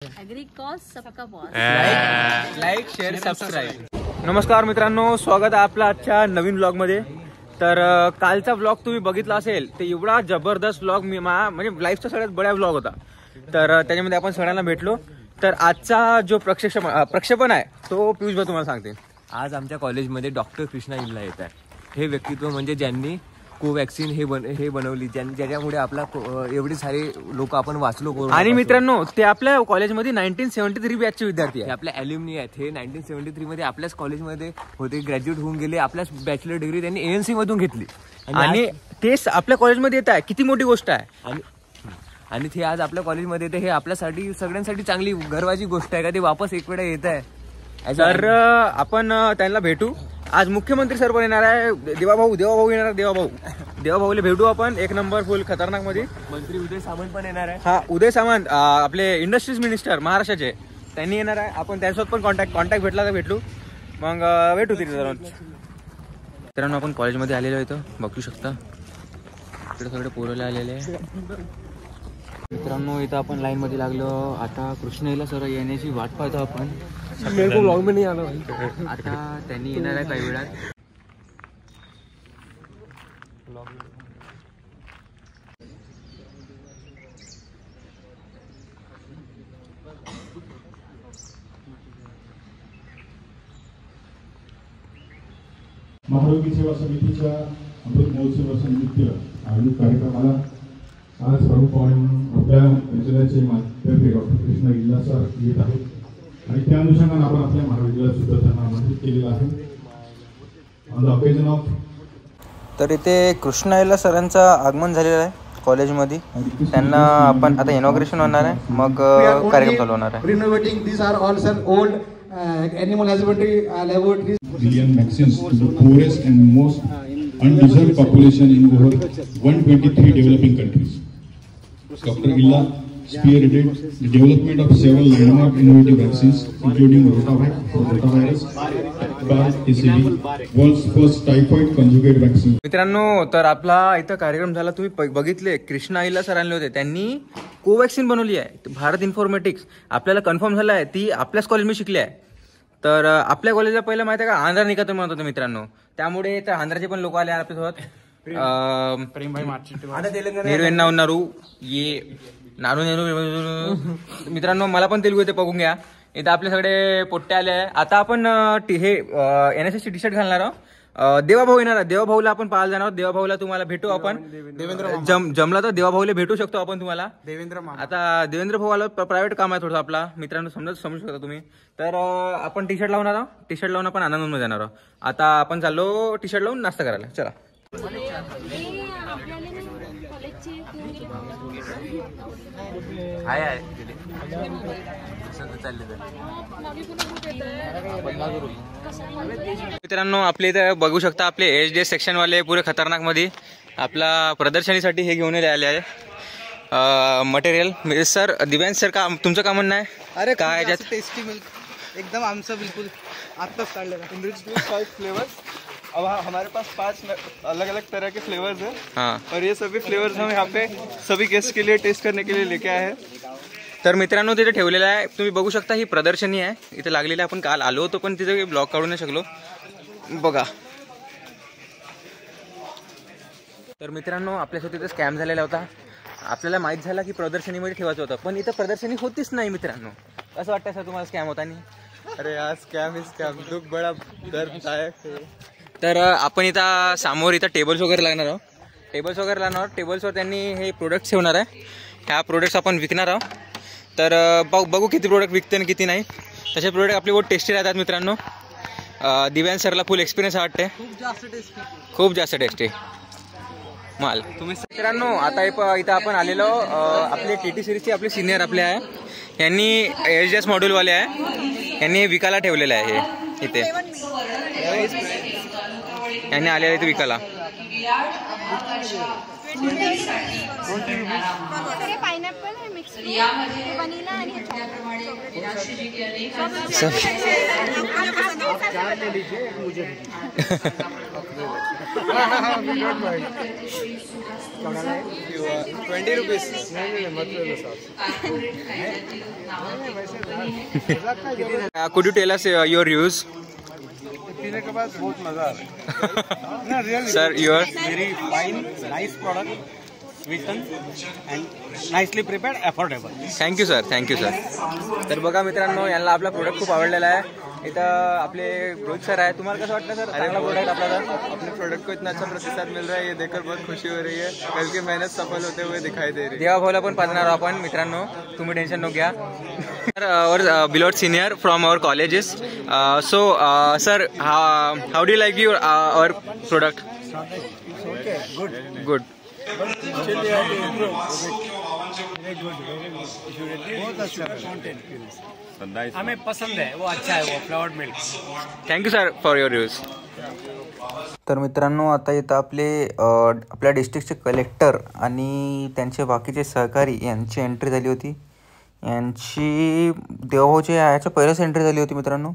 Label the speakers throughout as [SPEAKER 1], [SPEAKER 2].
[SPEAKER 1] Agri cost सबका boss.
[SPEAKER 2] Like share subscribe. नमस्कार मित्रांनो, स्वागत आहे आपला आजच्या नवीन ब्लॉग मध्ये. तर कालचा ब्लॉग तुम्ही बघितला असेल, ते एवढा जबरदस्त ब्लॉग मी म्हणजे लाईफचा सगळ्यात बडा ब्लॉग होता. तर त्याच्यामध्ये आपण सगळ्यांना भेटलो. तर आजचा जो प्रक्षेपण आहे तो पियुष भाई तुम्हाला सांगते.
[SPEAKER 3] आज आमच्या कॉलेजमध्ये डॉक्टर कृष्णा इल्ला येत आहे. हे व्यक्तित्व म्हणजे ज्यांनी कोवॅक्सिन हे बनवली, ज्याच्यामुळे आपला एवढे सारे लोक आपण वाचलो.
[SPEAKER 2] आणि मित्रांनो, ते आपल्या कॉलेजमध्ये 1973 बॅचचे विद्यार्थी आहे.
[SPEAKER 3] आपल्या ॲल्युमिनी आहेत. हे 1973 मध्ये आपल्याच कॉलेजमध्ये होते, ग्रॅज्युएट होऊन गेले. आपल्याच बॅचलर डिग्री त्यांनी ANC मधून घेतली
[SPEAKER 2] आणि तेच आपल्या कॉलेजमध्ये येत आहे. किती मोठी गोष्ट आहे.
[SPEAKER 3] आणि ते आज आपल्या कॉलेजमध्ये येते. हे आपल्यासाठी सगळ्यांसाठी चांगली गर्वाची गोष्ट आहे का ते वापस एक वेळा येत आहे.
[SPEAKER 2] तर आपण त्यांना भेटू. आज मुख्यमंत्री सर पण येणार आहे. देवाभाऊ येणार. देवाभाऊला भेटू आपण. एक नंबर फुल खतरनाक मध्ये.
[SPEAKER 3] मंत्री उदय सामंत पण येणार आहे.
[SPEAKER 2] हा, उदय सामंत आपले इंडस्ट्रीज मिनिस्टर महाराष्ट्राचे, त्यांनी येणार आहे. आपण त्यांच्यासोबत पण कॉन्टॅक्ट भेटला तर भेटू. मग भेटू तिथे जाऊन. मित्रांनो, आपण कॉलेजमध्ये आलेलो आहे. इथं बघू शकता, इकडे सगळे पोरले आलेले आहे. मित्रांनो, इथं आपण लाईन मध्ये लागलो. आता कृष्णा इल्ला सर येण्याची वाट पाहतो आपण.
[SPEAKER 3] ब्लॉग मध्ये आलो.
[SPEAKER 2] आता त्यांनी येणार आहे काही वेळात.
[SPEAKER 4] महारोगी सेवा समितीच्या अमृत महोत्सवानिमित्त आयोजित कार्यक्रमाला आज प्रमुख पाहुणे म्हणून आपल्या विद्यालयाचे माध्यमिक डॉक्टर कृष्णा इल्ला सर येत आहेत आणि त्या अनुषंगाने आपण आपल्या महाविद्यालयात सुद्धा त्यांना आमंत्रित केलेलं आहे. On the occasion of.
[SPEAKER 2] तर इथे कृष्णा इल्ला सरांचं आगमन झालेलं आहे कॉलेजमध्ये. त्यांना आपण आता इनॉग्रेशन होणार आहे, मग कार्यक्रम चालू होणार आहे.
[SPEAKER 5] Renovating this are all sir old animal husbandry laboratories.
[SPEAKER 4] Billion vaccines to the poorest and most undeserved population in over 123 developing countries. Dr. Illa spearheaded the development of several landmark innovative vaccines, including Rotavac for rotavirus, TCV, world's first typhoid conjugate vaccine.
[SPEAKER 2] मित्रांनो, तर आपला इथं कार्यक्रम झाला. तुम्ही बघितले, कृष्णा इल्ला sir आणले होते. त्यांनी कोवॅक्सिन बनवली आहे. भारत इन्फॉर्मॅटिक्स आपल्याला कन्फर्म झालं आहे, ती आपल्याच कॉलेजमध्ये शिकली आहे. तर आपल्या कॉलेजला पहिलं माहिती आहे का, आंध्रा निकेतन म्हणत होतं मित्रांनो. त्यामुळे तर आंध्राचे पण लोक आले आपल्यासोबत. नेहरू उన్నారు ये नारू. मित्रांनो, मला पण तेलुगू येते, बघून घ्या. इथं आपले सगळे पोट्टे आले आहे. आता आपण हे NSSची टी शर्ट घालणार आहोत. देवाभाऊ येणार. देवाभाऊला आपण पाहायला जाणार. देवाभाऊला तुम्हाला भेटू आपण. जमला तर देवाभाऊला भेटू शकतो आपण तुम्हाला. आता देवेंद्र भाऊला प्रायव्हेट काम आहे थोडं आपला. मित्रांनो, समजू शकता तुम्ही. तर आपण टी शर्ट लावणार आहोत. टी शर्ट लावून आपण आनंदमध्ये जाणार आहोत. आता आपण चाललो टी शर्ट लावून नाश्ता करायला. चला. मित्रांनो, आपले इथे बघू शकता, आपले HD सेक्शन वाले पुरे खतरनाक मध्ये आपला प्रदर्शनीसाठी हे घेऊन आले आहे मटेरियल. सर, दिव्यांश सर, का तुमचं काय म्हणणं आहे?
[SPEAKER 6] अरे
[SPEAKER 2] काय
[SPEAKER 6] टेस्टी मिल्क एकदम आमचं बिल्कुल आत्ताच काढलेलं. 5 फ्लेवर्स. अब हमारे पास 5 अलग अलग तरह के फ्लेवर्स हैं.
[SPEAKER 2] हाँ,
[SPEAKER 6] और ये सभी फ्लेवर्स हम यहाँ पे सभी गेस्ट के लिए टेस्ट करने के लिए लेके आए हैं.
[SPEAKER 2] तर मित्रांनो, तिथे ठेवलेलं आहे, तुम्ही बघू शकता. ही प्रदर्शनी आहे इथे लागलेली. आपण काल आलो होतो, पण तिथे ब्लॉग काढू नाही शकलो. बघा. तर मित्रांनो, आपल्यासोबत तिथे स्कॅम झालेला होता. आपल्याला माहित झाला की प्रदर्शनीमध्ये ठेवायचं होतं, पण इथं प्रदर्शनी होतीच नाही. मित्रांनो, असं वाटतं सर तुम्हाला स्कॅम होता नाही?
[SPEAKER 6] अरे यार, स्कैम ही स्कैम, दुख बड़ा दर्ददायक है.
[SPEAKER 2] तर आपण इथं समोर इथं टेबल्स वगैरे लागणार आहोत. टेबल्सवर त्यांनी हे प्रोडक्ट्स ठेवणार आहे. ह्या प्रोडक्ट्स आपण विकणार आहोत. तर बघू किती प्रोडक्ट विकते आणि किती नाही. तसे प्रोडक्ट आपले बहुत टेस्टी राहतात मित्रांनो. दिव्यांश सरला फुल एक्सपिरियन्स वाटते. खूप जास्त टेस्टी माल. तुम्ही मित्रांनो, आता इथं आपण आलेलो आपले TT सिरीजचे आपले सिनियर आपले आहे. यांनी HDS मॉड्यूलवाले आहे. यांनी विकायला ठेवलेलं आहे हे इथे. यांनी आलेलं इथे विकायला.
[SPEAKER 1] पाइनएप्पल है मिक्स वनीला आणि
[SPEAKER 2] सब
[SPEAKER 6] 20 rupees.
[SPEAKER 2] Could you tell us your reviews?
[SPEAKER 6] पीने के बाद बहुत मजा आ रहा है।
[SPEAKER 2] Sir, your
[SPEAKER 7] Very fine, nice product, sweetened and nicely prepared, affordable.
[SPEAKER 2] Thank you sir, thank you sir. तर बघा मित्रांनो, यांना आपला प्रोडक्ट खूप आवडलेला आहे. इथं आपले रोहित सर आहे. तुम्हाला कसं वाटलं सर, चांगला प्रोडक्ट आपला?
[SPEAKER 6] अपने प्रोडक्ट को इतना अच्छा प्रतिसाद मिल रहा है, ये देखकर बहुत खुशी हो रही है. कल की मेहनत सफल होते हुए दिखाई दे रही है.
[SPEAKER 2] देवाभाऊला पण पाजणार आहोत आपण मित्रांनो, तुम्ही टेन्शन नको घ्या. Our beloved senior from our colleges. So sir, how do you like your our product?
[SPEAKER 7] It's okay, good.
[SPEAKER 2] Good.
[SPEAKER 7] Still you have to improve a bit. Very good, very good. बहुत अच्छा content. हमें पसंद है, वो अच्छा है, वो flowered milk.
[SPEAKER 2] Thank you sir for your reviews. तर मित्रांनो, आता इथं आपल्या डिस्ट्रिक्टचे कलेक्टर आणि त्यांचे बाकीचे सहकारी यांची एंट्री झाली होती. यांची देवाभाऊच्या याच्या पहिल्याच एंट्री झाली होती मित्रांनो.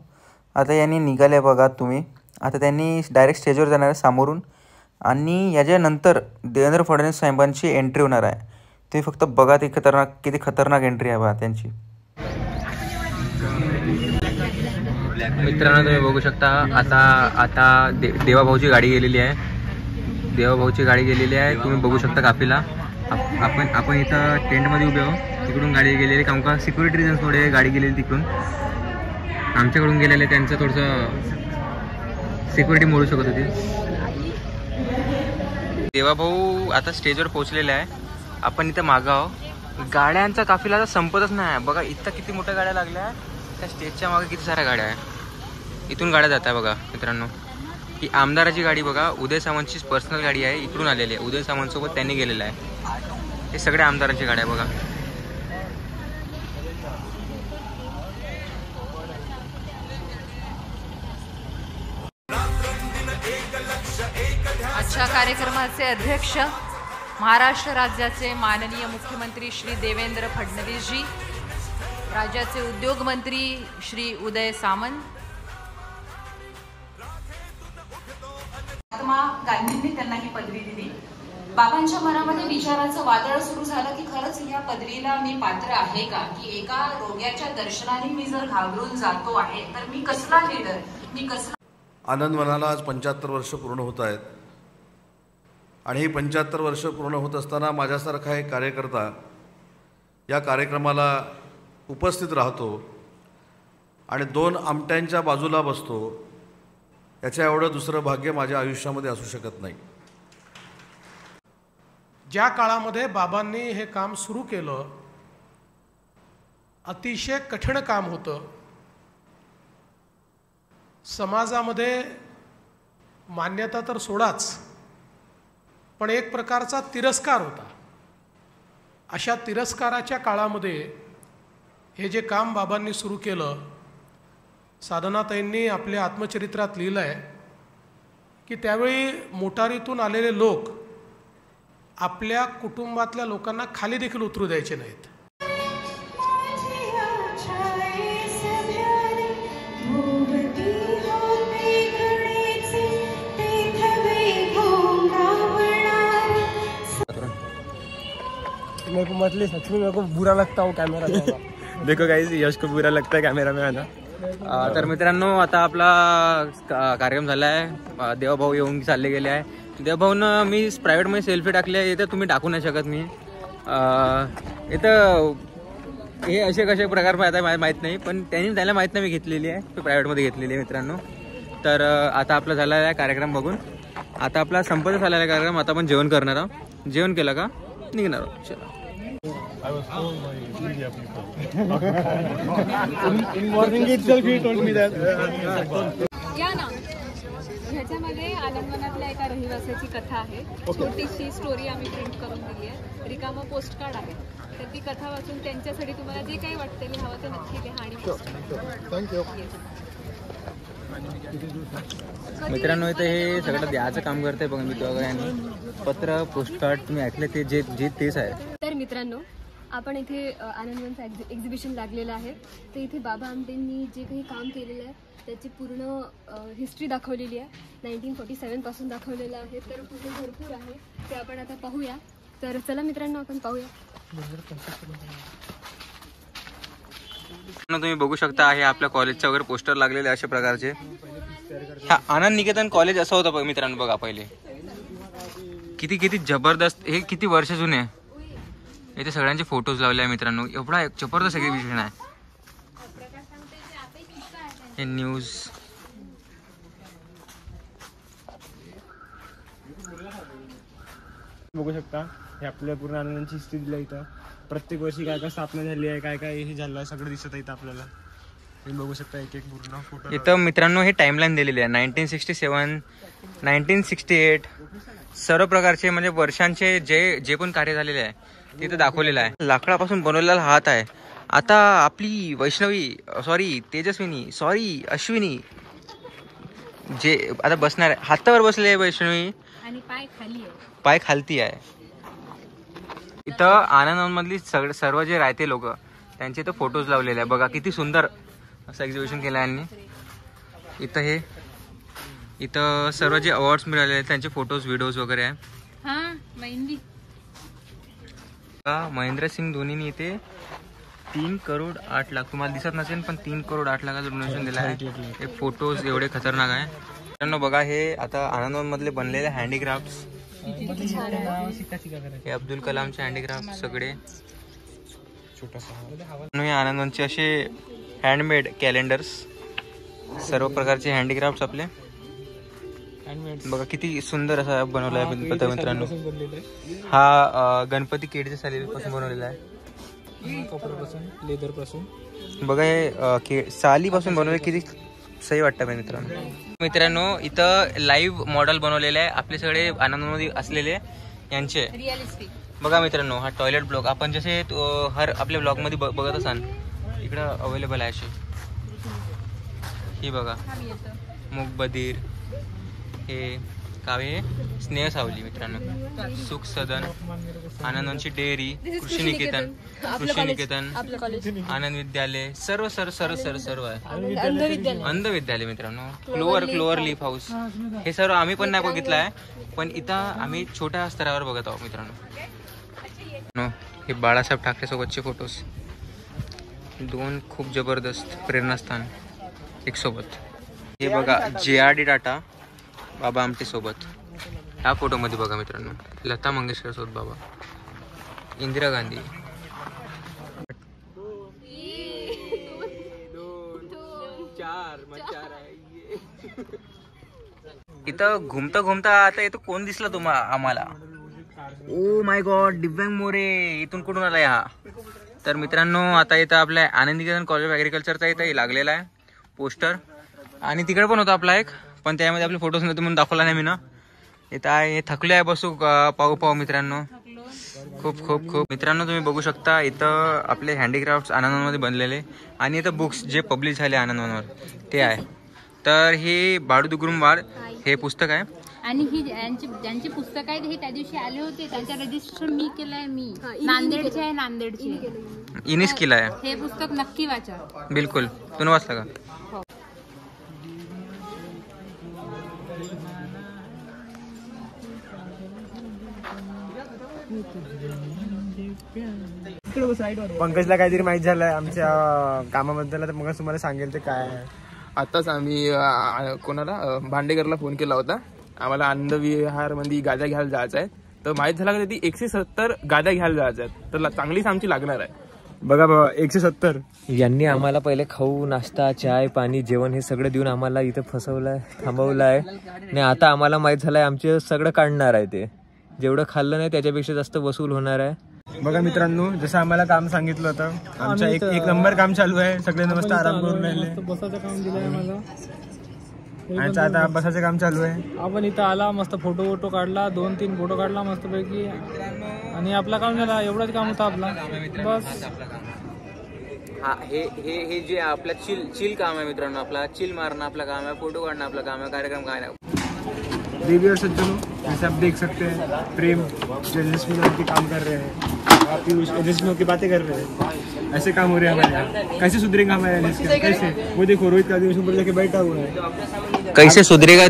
[SPEAKER 2] आता यांनी निघाले बघा तुम्ही. आता त्यांनी डायरेक्ट स्टेजवर जाणार आहे समोरून, आणि याच्यानंतर देवेंद्र फडणवीस साहेबांची एंट्री होणार आहे. तुम्ही फक्त बघा ती किती खतरनाक एंट्री आहे बघा त्यांची. मित्रांनो, तुम्ही बघू शकता आता देवाभाऊची गाडी गेलेली आहे. देवाभाऊची गाडी गेलेली आहे. तुम्ही बघू शकता काफिला. आपण इथं टेंटमध्ये उभे आहो. तिकडून गाडी गेलेली, कारण का सिक्युरिटी रिझन्समुळे गाडी गेलेली तिकडून. आमच्याकडून गेलेले, त्यांचं थोडंसं सिक्युरिटी मोडू शकत होती. देवाभाऊ आता स्टेजवर पोहोचलेले आहे. आपण इथं मागं आहो. गाड्यांचा काफिला आता संपतच नाही. बघा इथं किती मोठ्या गाड्या लागल्या. त्या स्टेजच्या मागे किती साऱ्या गाड्या आहे. इथून गाड्या जात आहे बघा मित्रांनो. ही आमदाराची गाडी बघा, उदय सामंतची पर्सनल गाडी आहे. इकडून आलेली आहे, उदय सामंतसोबत त्यांनी गेलेलं आहे. हे सगळे आमदारांची गाड्या बघा.
[SPEAKER 8] आजच्या कार्यक्रमाचे अध्यक्ष महाराष्ट्र राज्याचे माननीय मुख्यमंत्री श्री देवेंद्र फडणवीसजी, राज्याचे उद्योग मंत्री श्री उदय सामंत.
[SPEAKER 9] महात्मा गांधींनी त्यांना ही पदवी दिली. बाबांच्या मनामध्ये विचाराचं वादळ सुरू झालं की खरंच ह्या पदवीला मी पात्र आहे का, की एका रोग्याच्या दर्शनाने मी जर घाबरून जातो आहे तर मी कसला लीडर, मी कसला.
[SPEAKER 10] आनंद मनाला आज 75 वर्ष पूर्ण होत आहेत, आणि ही 75 वर्ष पूर्ण होत असताना माझ्यासारखा एक कार्यकर्ता या कार्यक्रमाला उपस्थित राहतो आणि 2 आमट्यांच्या बाजूला बसतो. याच्या एवढं दुसरं भाग्य माझ्या आयुष्यामध्ये असू शकत नाही.
[SPEAKER 11] ज्या काळामध्ये बाबांनी हे काम सुरू केलं, अतिशय कठीण काम होतं. समाजामध्ये मान्यता तर सोडाच, पण एक प्रकारचा तिरस्कार होता. अशा तिरस्काराच्या काळामध्ये हे जे काम बाबांनी सुरू केलं, साधनाताईंनी आपल्या आत्मचरित्रात लिहिलं आहे की त्यावेळी मोटारीतून आलेले लोक आपल्या कुटुंबातल्या लोकांना खाली देखील उतरू द्यायचे नाहीत.
[SPEAKER 7] मेरे को मतलब सच में मेरे को बुरा लगता हूँ कैमरा.
[SPEAKER 3] देखो गाइस, यश को बुरा लगता है कैमरा में आना.
[SPEAKER 2] तर मित्रांनो, आता आपला कार्यक्रम झाला आहे. देवाभाऊ येऊन चालले गेले आहे. देवाभाऊनं मी प्रायव्हेटमध्ये सेल्फी टाकली आहे. इथं तुम्ही टाकू नाही शकत. मी इथं हे असे कसे प्रकार माहीत नाही, पण त्याला माहीत नाही मी घेतलेली आहे. मी प्रायव्हेटमध्ये घेतलेली आहे मित्रांनो. तर आता आपला झालेला आहे कार्यक्रम बघून. आता आपला संपत झालेला आहे कार्यक्रम. आता आपण जेवण करणार आहोत. जेवण केलं का निघणार आहोत. चला.
[SPEAKER 1] या ना, ह्याच्यामध्ये आलंगणातल्या एका रहिवासाची कथा आहे. छोटीशी स्टोरी आम्ही प्रिंट करून दिली आहे. रिकामं पोस्ट कार्ड आहे. तर ती कथा वाचून त्यांच्यासाठी तुम्हाला जे काही वाटतं लिहावं ते नक्की लिहा आणि थँक्यू.
[SPEAKER 2] मित्रांनो, इथे हे सगळं द्यायचं काम करते बघा मी वगैरे. आणि पत्र, पोस्टकार्ड तुम्ही ऐकले ते जे तेच आहे.
[SPEAKER 1] तर मित्रांनो,
[SPEAKER 12] आपण इथे आनंदवनचं एक्झिबिशन लागलेलं आहे. तर इथे बाबा आमटेंनी जे काही काम केलेलं आहे त्याची पूर्ण हिस्ट्री दाखवलेली आहे. 1947 पासून दाखवलेलं आहे. तर पुढे भरपूर आहे ते आपण आता पाहूया. तर चला मित्रांनो आपण पाहूया.
[SPEAKER 2] तुम्ही बघू शकता हे आपल्या कॉलेजच्या वगैरे पोस्टर लागलेले अशा प्रकारचे. हा आनंद निकेतन कॉलेज असं होतं बघा मित्रांनो. बघा पहिले किती किती जबरदस्त, हे किती वर्ष जुने आहे. इथे सगळ्यांचे फोटोज लावले आहे मित्रांनो. एवढा एक जबरदस्त एक्झिबिशन आहे. हे न्यूज
[SPEAKER 13] बघू शकता. हे आपल्या पूर्ण आनंदाची हिस्ट्री दिली इथं. प्रत्येक वर्षी काय काय स्थापना झाली आहे, काय काय हे झालं सगळं दिसत आहे आपल्याला. तुम्ही बघू शकता एक एक पूर्ण फोटो
[SPEAKER 2] इथं मित्रांनो. हे टाइमलाईन दिलेली आहे 1967, 1968 सर्व प्रकारचे म्हणजे वर्षांचे जे पण कार्य झालेले आहे तिथं दाखवलेलं आहे. लाकडापासून बनवलेला हात आहे. आता आपली अश्विनी जे आता बसणार आहे हातावर बसले आहे वैष्णवी
[SPEAKER 1] आणि
[SPEAKER 2] पाय खालती आहे. इथं आनंदमधली सर्व जे राहते लोक त्यांचे इथं फोटोज लावलेले आहे. बघा किती सुंदर असं एक्झिबिशन केलं आहे. आणि इथं सर्व जे अवॉर्ड्स मिळाले आहेत त्यांचे फोटोज व्हिडिओज वगैरे आहे. महेंद्रसिंग धोनीने इथे 3 करोड 8 लाख, तुम्हाला दिसत नसेल पण 3 करोड 8 लाखाचं डोनेशन दिलं आहे. हे फोटोज एवढे खतरनाक आहे मित्रांनो. बघा हे आता आनंदमधले बनलेले हँडीक्राफ्ट्स. हे अब्दुल कलामचे हँडीक्राफ्ट सगळे. आनंदवनचे असे हँडमेड कॅलेंडर्स, सर्व प्रकारचे हँडीक्राफ्ट्स आपले. बघा किती सुंदर असा बनवला आहे गणपती मित्रांनो. हा गणपती केळीच्या सालीपासून बनवलेला आहे.
[SPEAKER 13] लेदर पासून
[SPEAKER 2] बघा हे सालीपासून बनवले. किती सही वाटतं मित्रांनो. इथं लाईव्ह मॉडेल बनवलेले आहे आपले सगळे आनंदमध्ये असलेले यांचे. बघा मित्रांनो हा टॉयलेट ब्लॉक आपण जसे हर आपल्या ब्लॉकमध्ये बघत असाल इकडं अवेलेबल आहे असे. ही बघा मूकबधीर, हे कावे स्नेह सावली मित्रांनो, सुख सदन, आनंदवनची डेअरी, कृषी निकेतन, आनंद विद्यालय, सर्व आहे. अंध विद्यालय मित्रांनो. क्लोअर लीफ हाऊस हे सर्व आम्ही पण नाही बघितलं आहे पण इथं आम्ही छोट्या स्तरावर बघत आहोत मित्रांनो. हे बाळासाहेब ठाकरे सोबतचे फोटोज 2 खूप जबरदस्त प्रेरणास्थान एक सोबत. हे बघा JRD टाटा बाबा आमटे सोबत. ह्या फोटोमध्ये बघा मित्रांनो लता मंगेशकर सोबत बाबा, इंदिरा गांधी. इथं घुमता आता इथं कोण दिसला तुम्हाला आम्हाला? ओ माय गॉड, दिव्यांग मोरे. इथून कुठून आलाय हा? तर मित्रांनो आता इथं आपल्या आनंद निकेतन कॉलेज ऑफ ॲग्रिकल्चरचा इथं लागलेला आहे पोस्टर. आणि तिकडे पण होता आपला एक पण त्यामध्ये आपले फोटोज नव्हते म्हणून दाखवला नाही मी ना. इथं आहे थकले आहे बसू पाहू मित्रांनो. खूप मित्रांनो तुम्ही बघू शकता इथं आपले हँडीक्राफ्ट्स आनंदवनमध्ये बनलेले. आणि इथं बुक्स जे पब्लिश झाले आनंदवनवर ते आहे. तर हे बाळू गुरुमवाड हे पुस्तक आहे.
[SPEAKER 14] आणि ही ज्यांची पुस्तक आहेत हे त्या दिवशी आले होते त्यांचं रजिस्ट्रेशन मी केलंय. मी नांदेडचे आहे.
[SPEAKER 2] इनिस केलं आहे.
[SPEAKER 14] हे पुस्तक नक्की वाचा.
[SPEAKER 2] बिलकुल. तुम्ही वाचला का?
[SPEAKER 13] पंकजला काहीतरी माहित झालंय आमच्या कामाबद्दल तर मग तुम्हाला सांगेल ते काय.
[SPEAKER 15] आताच आम्ही कोणाला भांडेकरला फोन केला होता. आम्हाला आनंद विहार मध्ये गाद्या घ्यायला जायचं आहे. तर माहित झाला की 170 गाद्या घ्यायला जायचं आहेत. तर चांगलीच आमची लागणार आहे.
[SPEAKER 13] बघा 170.
[SPEAKER 3] यांनी आम्हाला पहिले खाऊ नाश्ता चाय पाणी जेवण हे सगळं देऊन आम्हाला इथं फसवलंय थांबवलं आहे. आणि आता आम्हाला माहित झालंय आमचे सगळं काढणार आहे. ते जेवढं खाल्लं नाही त्याच्यापेक्षा जास्त वसूल होणार आहे.
[SPEAKER 13] बघा मित्रांनो जसं आम्हाला काम सांगितलं होतं आमच्या एक नंबर काम चालू आहे. सगळे मस्त आराम करून राहिले.
[SPEAKER 16] बसाचं काम दिलंय मला.
[SPEAKER 13] आणि आता बसाचं काम चालू आहे.
[SPEAKER 16] आपण इथं आला मस्त फोटो काढला 2-3 फोटो काढला मस्तपैकी आणि आपला काम झाला. एवढंच काम होतं आपला बस.
[SPEAKER 2] हे जे आपलं चिल काम आहे मित्रांनो. आपला चिल मारणं आपलं काम आहे. फोटो काढणं आपलं काम आहे. कार्यक्रम काय नाही.
[SPEAKER 13] देवी और सज्जनों जैसे आप देख सकते हैं प्रेम ज्वेलर्स में काम कर रहे हैं. आप एनएस की बातें कर रहे हैं, ऐसे काम हो रहे हैं हमारे यहाँ, कैसे सुधरेगा हमारे एनएस का? कैसे? वो देखो रोहित का दिवस ऊपर जाके बैठा हुआ है.
[SPEAKER 2] कैसे सुधरेगा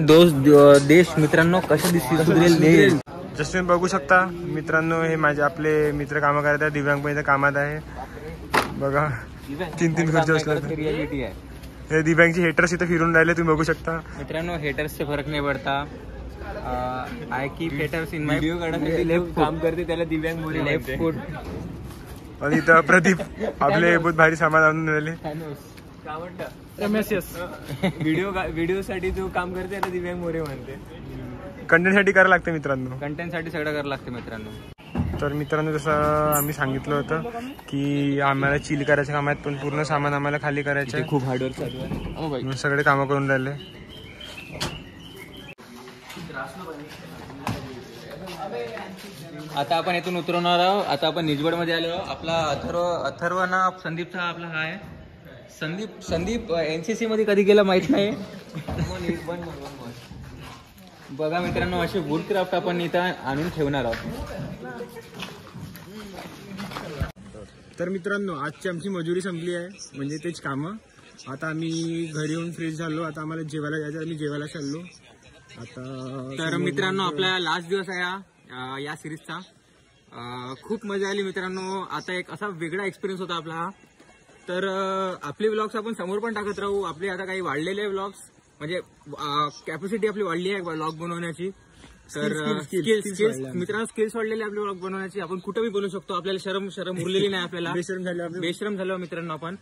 [SPEAKER 2] देश मित्रांनो, कसे सुधरेल देश.
[SPEAKER 13] जसं तुम्ही बघू शकता मित्रांनो, हे माझे आपले मित्र कामं करत आहेत, दिव्यांग पण इथं कामात आहे बघा. 3 खुर्च्या असतात.
[SPEAKER 2] रियालिटी आहे.
[SPEAKER 13] हे दिव्यांगचे हेटर्स इथं फिरून राहिले, तुम्ही बघू शकता
[SPEAKER 2] मित्रांनो. हेटर्स से फरक नाही पडता. I keep haters in my
[SPEAKER 3] video काढण्यासाठी लेफ्ट काम करते त्याला दिव्यांग मोरे
[SPEAKER 2] लेफ्ट फूट.
[SPEAKER 13] आणि इथं प्रदीप आपले बहुत भारी सामान आणून राहिले.
[SPEAKER 3] काय म्हणतात व्हिडिओ साठी जो काम करते त्याला दिव्यांग मोरे म्हणते.
[SPEAKER 13] कंटेंटसाठी करायला लागते मित्रांनो,
[SPEAKER 2] कंटेंटसाठी सगळं करायला लागते मित्रांनो.
[SPEAKER 13] तर मित्रांनो जसं आम्ही सांगितलं होतं की आम्हाला चिल करायचं काम आहेत, पण पूर्ण सामान आम्हाला खाली करायचं आहे.
[SPEAKER 3] खूप हार्डवर्क चालू आहे.
[SPEAKER 13] सगळे कामं करून राहिले.
[SPEAKER 2] आता आपण इथून उतरवणार आहोत. आता आपण निजगड मध्ये आलो. आपला अथर्व ना संदीपचा आपला हा आहे. संदीप NCC मध्ये कधी गेला माहित नाही. बघा मित्रांनो, असे वूडक्राफ्ट आपण इथं आणून ठेवणार आहोत.
[SPEAKER 13] तर मित्रांनो आजची आमची मजुरी संपली आहे, म्हणजे तेच कामं. आता आम्ही घरी येऊन फ्रेश झालो. आता आम्हाला जेवायला जायचं, आम्ही जेवायला चाललो आता.
[SPEAKER 2] तर मित्रांनो आपला लास्ट दिवस आहे या सिरीजचा. खूप मजा आली मित्रांनो. आता एक असा वेगळा एक्सपिरियन्स होता आपला. तर आपले व्लॉग्स आपण समोर पण टाकत राहू. आपले आता काही वाढलेले व्लॉग्स, म्हणजे कॅपॅसिटी आपली वाढली आहे व्लॉग बनवण्याची. तर स्किल्स मित्रांनो, स्किल्स वाढलेले आपले व्लॉग बनवण्याची. आपण कुठेही बोलू शकतो. आपल्याला शरम उरलेली नाही आपल्याला. बेशरम झालो मित्रांनो आपण.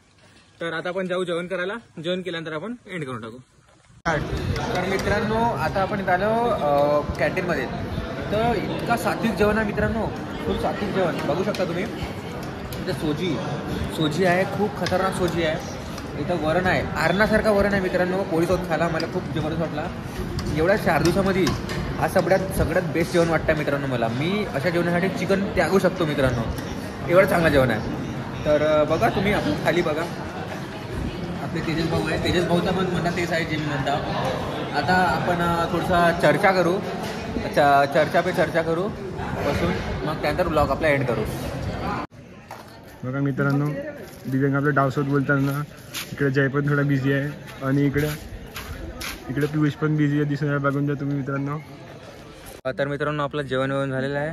[SPEAKER 2] तर आता आपण जाऊ जेवण करायला. जेवण केल्यानंतर आपण एंड करून टाकू. तर मित्रांनो आता आपण इथं आलो कॅन्टीन मध्ये. तर इतका सात्विक जेवण आहे मित्रांनो, खूप सात्विक जेवण. बघू शकता तुम्ही. इथं सोजी आहे, खूप खतरनाक सोजी आहे. इथं वरण आहे, आरणासारखा वरण आहे मित्रांनो. पोळी सोबत खायला मला खूप जबरदस्त वाटला. एवढ्या 4 दिवसामध्ये हा सगळ्यात बेस्ट जेवण वाटतं मित्रांनो मला. मी अशा जेवणासाठी चिकन त्यागू शकतो मित्रांनो, एवढं चांगलं जेवण आहे. तर बघा तुम्ही आपण खाली बघा. आपले तेजस भाऊ आहे. तेजस भाऊचा पण म्हणता तेच आहे जे मी म्हणता. आता आपण थोडंसा चर्चा करू बसून, मग त्यानंतर ब्लॉग आपला एंड करू.
[SPEAKER 13] बघा मित्रांनो, दिव्यांग आपल्या डावसोबत बोलताना इकडे जय पण थोडा बिझी आहे, आणि इकडे पियुष पण बिझी आहे. दिसून बघून जा तुम्ही मित्रांनो.
[SPEAKER 2] तर मित्रांनो आपलं जेवण झालेलं आहे.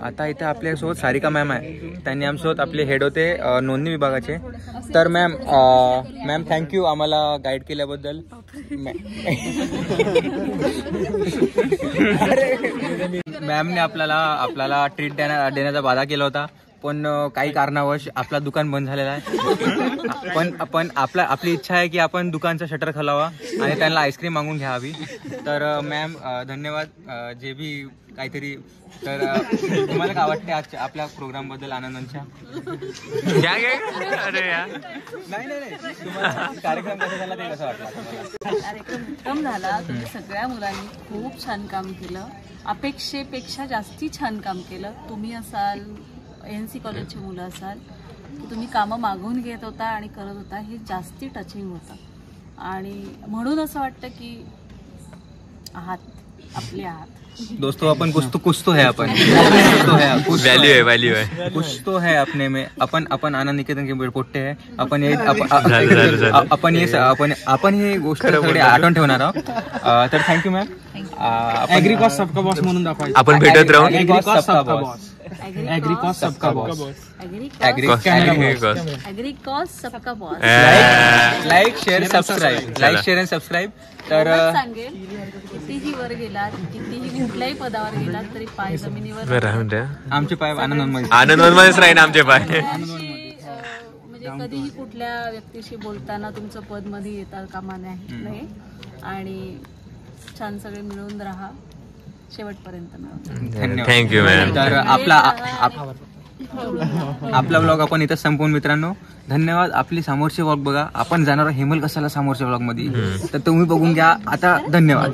[SPEAKER 2] आता इथे आपल्यासोबत सारिका मॅम आहे. त्यांनी आमच्यासोबत आपले हेड होते नोंदणी विभागाचे. तर मॅम थँक्यू आम्हाला गाईड केल्याबद्दल. मॅमने आपल्याला ट्रीट देण्याचा वादा केला होता, पण काही कारणावश आपला दुकान बंद झालेला आहे. पण आपली इच्छा आहे की आपण दुकानचा शटर खोलावा आणि त्यांना आईस्क्रीम मागून घ्यावी. तर मॅम धन्यवाद जे भी काहीतरी. तर तुम्हाला काय वाटते आजच्या आपल्या प्रोग्राम बद्दल आनंदांच्या? अरे यार नाही कार्यक्रम कसा झाला ते कसं वाटलं?
[SPEAKER 17] कार्यक्रम उत्तम झाला. तुम्ही सगळ्या मुलांनी खूप छान काम केलं, अपेक्षेपेक्षा जास्ती छान काम केलं. तुम्ही असाल, ANC कॉलेजची मुलं असाल, की तुम्ही कामं मागवून घेत होता आणि करत होता, हे जास्ती टचिंग होतं. आणि म्हणून असं वाटतं की आपले आहात
[SPEAKER 2] दोस्तों. अपन कुछ तो है अपन वैल्यू है कुछ तो है अपने में. अपन आनंद निकेतन के पोट्टे है. आपण हे गोष्ट सगळे आठवण ठेवणार आहोत. तर थँक्यू मॅम.
[SPEAKER 16] ॲग्रिकॉस्ट सबका बॉस म्हणून दाखवायचं.
[SPEAKER 15] आपण भेटत राहू.
[SPEAKER 16] ॲग्रिकॉस्ट सबका boss.
[SPEAKER 2] Like share and subscribe. तर
[SPEAKER 17] सांगेल, कितीही वर गेलात, कितीही कुठल्याही पदावर गेलात तरी पाय जमिनीवर
[SPEAKER 2] आमचे पाय
[SPEAKER 15] आनंदमध्येच राहील आमचे पाय.
[SPEAKER 17] म्हणजे कधीही कुठल्या व्यक्तीशी बोलताना तुमचं पद मध्ये येता कामा नये. आणि छान सगळे मिळून राहा शेवटपर्यंत.
[SPEAKER 2] धन्यवाद.
[SPEAKER 15] Thank you ma'am.
[SPEAKER 2] तर आपला ब्लॉग आपण इथं संपवून मित्रांनो. धन्यवाद. आपली समोरचे ब्लॉग बघा. आपण जाणार हेमल कसाला समोरच्या ब्लॉग मध्ये, तर तुम्ही बघून घ्या आता. धन्यवाद.